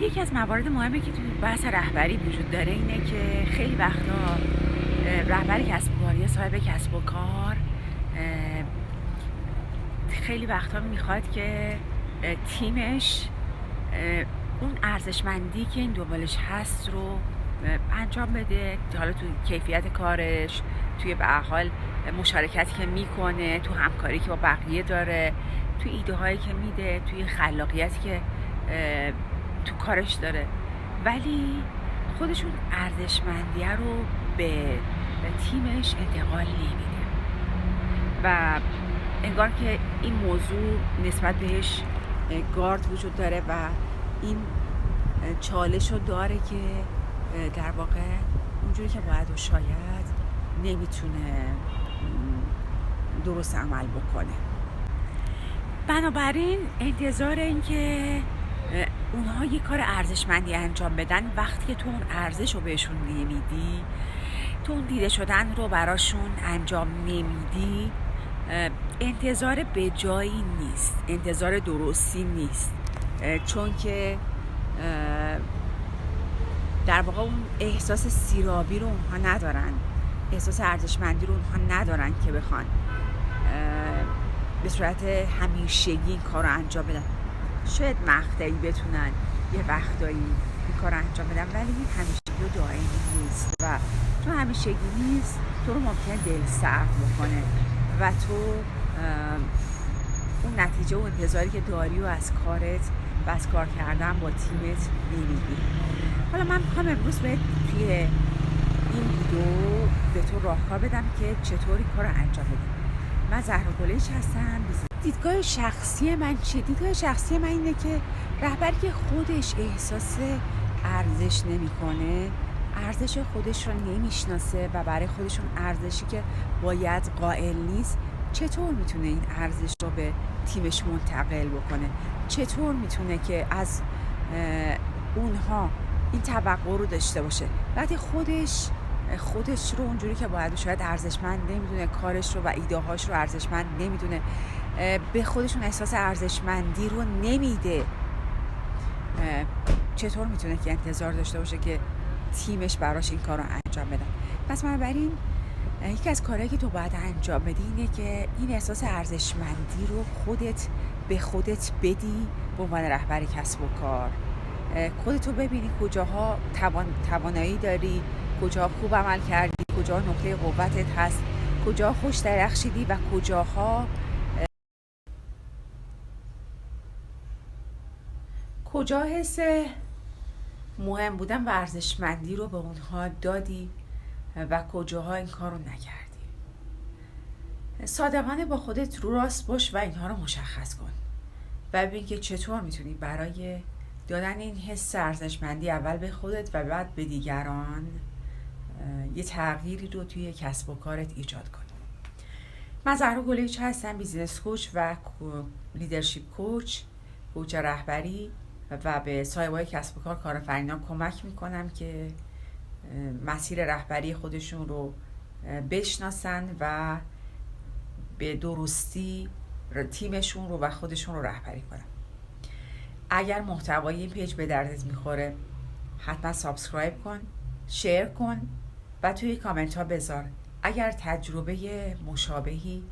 یکی از موارد مهمی که توی بحث رهبری وجود داره اینه که خیلی وقتا رهبر کسب و کار یا صاحب کسب و کار خیلی وقتا میخواد که تیمش اون ارزشمندی که این دنبالش هست رو انجام بده، حالا توی کیفیت کارش، توی به هر حال مشارکتی که میکنه، تو همکاری که با بقیه داره، توی ایده هایی که میده، توی خلاقیتی که تو کارش داره، ولی خودشون ارزشمندیه رو به تیمش انتقال نمیده و انگار که این موضوع نسبت بهش گارد وجود داره و این چالش رو داره که در واقع اونجوری که باید و شاید نمیتونه درست عمل بکنه. بنابراین انتظار این که اونها یه کار ارزشمندی انجام بدن، وقتی که تو اون ارزش رو بهشون نمیدی، تو اون دیده شدن رو براشون انجام نمیدی، انتظار به جایی نیست، انتظار درستی نیست، چون که در واقع اون احساس سیرابی رو اونها ندارن، احساس ارزشمندی رو اونها ندارن که بخوان به صورت همیشگی این کار رو انجام بدن. شاید مقطعی بتونن یه وقتایی این کار رو انجام بدن، ولی این همیشگی و دائمی نیست و چون همیشگی نیست تو رو ممکنه دل سرد بکنه و تو اون نتیجه و انتظاری که داری و از کارت و از کار کردن با تیمت نمیگیری. حالا من میخوام امروز به توی این ویدیو به تو راهکار بدم که چطوری کار رو انجام بدی. من زهرا گلیچ هستم. دیدگاه شخصی من چیه؟ دیدگاه شخصی من اینه که رهبری که خودش احساس ارزش نمیکنه، ارزش خودش رو نمیشناسه و برای خودشون ارزشی که باید قائل نیست، چطور میتونه این ارزش رو به تیمش منتقل بکنه؟ چطور میتونه که از اونها این توقع رو داشته باشه وقتی خودش رو اونجوری که باید شاید ارزشمند نمیدونه، کارش رو و ایده‌هاش رو ارزشمند نمیدونه، به خودشون احساس ارزشمندی رو نمیده، چطور میتونه که انتظار داشته باشه که تیمش براش این کار رو انجام بدن؟ پس بنابراین یکی از کارهایی که تو باید انجام بدی اینه که این احساس ارزشمندی رو به خودت بدی به عنوان رهبر کسب و کار. خودتو ببینی کجاها توانایی داری، کجا خوب عمل کردی، کجا نقطه قوتت هست، کجا خوش درخشیدی و کجا حس مهم بودن و ارزشمندی رو به اونها دادی و کجاها این کار رو نکردی. صادقانه با خودت رو راست باش و اینها رو مشخص کن و ببین که چطور میتونی برای دادن این حس ارزشمندی اول به خودت و بعد به دیگران یه تغییری رو توی کسب و کارت ایجاد کنی. من زهرا گلیچ هستم، بیزینس کوچ و لیدرشپ کوچ رهبری و به صاحبای کسب و کارآفرینان کمک میکنم که مسیر رهبری خودشون رو بشناسن و به درستی تیمشون رو و خودشون رو رهبری کنن. اگر محتوای این پیج به دردت میخوره حتما سابسکرایب کن، شیر کن و توی کامنت ها بذار اگر تجربه مشابهی